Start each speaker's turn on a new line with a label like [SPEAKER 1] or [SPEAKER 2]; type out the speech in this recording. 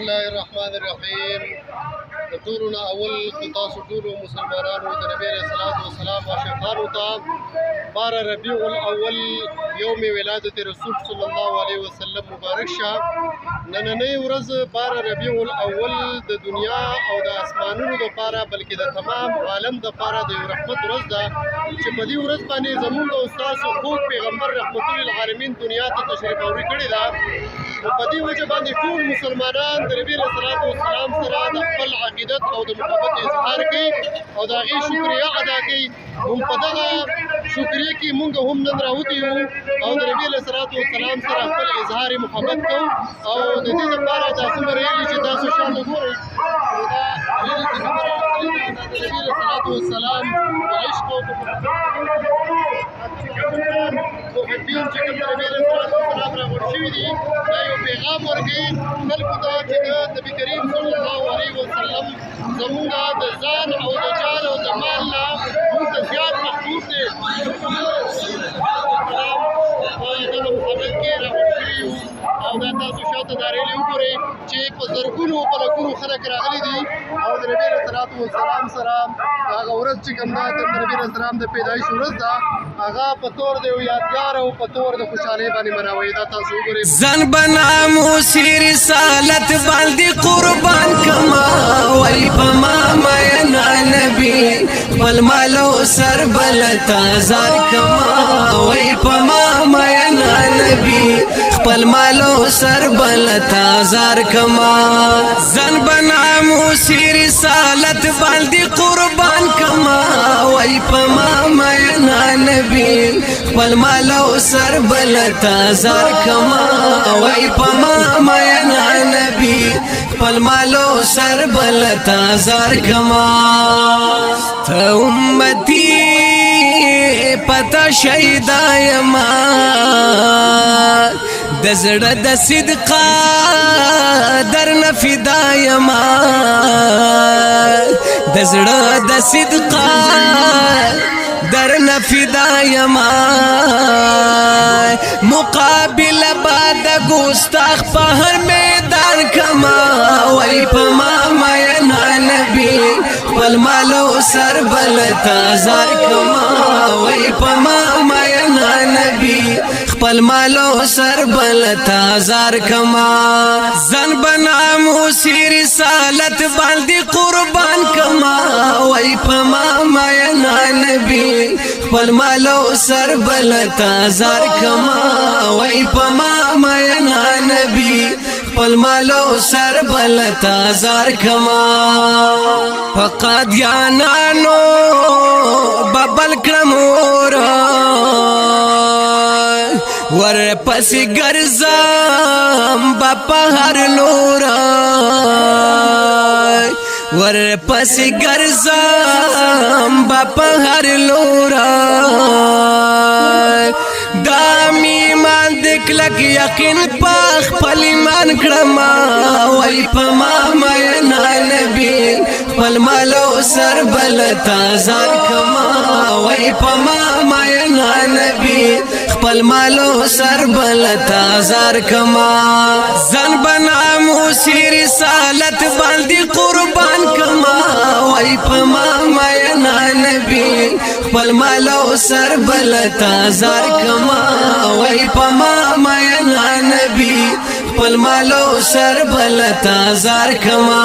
[SPEAKER 1] الله الرحمن الرحیم. د ټولو نه اول خو تاسو ټولو مسلمانانو د نبي علیه الصلاة والسلام عاشقانو ته 12 ربیع الاول یوم ولادت رسول صلی الله علیه وسلم مبارک شه. نننۍ ورځ 12 ربیع الاول د دنیا او د اسمانونو لپاره بلکې د تمام عالم لپاره د یو رحمت ورځ ده چې په دې ورځ باندې زموږ او ستاسو خوږ پیغمبر رحمت للعالمین دنیا ته تشریف آوری کړې ده. نو په دې وجه باندې ټول مسلمانان د نبي علیه الصلاة والسلام سره د خپل عقیدت او د محبت اظهار کوي او د هغې شکریه ادا کوي. هم په دغه شکریه کې مونږ هم نن راوتي یو او د نبي علیه الصلاة والسلام سره خپل اظهار محبت کوو او د دې لپاره دا څومره ریلي چې تاسو شاته ګورئ دا ریلي چې خبره راغلې ده د نبي علیه الصلاة والسلام په عشق او په محبین چې کوم د نبي علیه الصلاة والسلام راغونډ شوي دي دا یو پیغام ورکوي خلکو ته چې د نبي کریم صلی الله علیه وسلم زموږ د ځان او د جان او د مال نه موږ ته زیات محبوب دی. دغه محبت کې راغونډ شوي یو او دا تاسو شاته دا ریلي وګورئ چې په زرګونو په لکونو خلک راغلي دي او د نبي علیه الصلاة والسلام سره هغه ورځ چې کوم ده د نبي علیه السلام د پیدایش ورځ ده هغه په تور د یو یادګار او په تور د خوشحالۍ باندې مناوي. دا تاسو وګورئ
[SPEAKER 2] ځان بناموسي رسالت باندې قربان کما وای په ما مینا نبی خپل مال او سر بلتا زار کما وای په ما مینا نبی خپل مال او سر بلتا زار کما ځان بناموسي رسالت باندې قربان کما وای په ما مینا نبی خپل مال او سر بلتا زار کما وای په ما مینا نبی خپل مال او سر بلتا زار کما ته امتی پتا شهیدای ما د زړه د صدقه در نه فدای ما د زړه د صدقه در نفدای ما مقابل بعد گستاخ په هر میدان کما وای په ما مینا نبی خپل مال او سر بلتا زار کما وای په ما مینا نبی خپل مال او سر بلتا زار کما ځان بناموسي رسالت باندې قربان کما وای په ما مینا نبی خپل مال او سر بلتا زار کما وای په ما مینا نبی خپل مال او سر بلتا زار کما فقط یانانو ببل کړمور ور پسې ګرځم په هر لور ور پسې ګرځم په هر لور دامي مان دکلک یقین په خپل ایمان کړم وای په ما مینا نبی خپل مال او سر بلتا زار کما وای په ما مینا نبی خپل مال او سر بلتا زار کما ځان بناموسي رسالت باندې قربان کما وای په ما مینا نبی خپل مال او سر بلتا زار کما وای په ما مینا نبی خپل مال او سر بلتا زار کما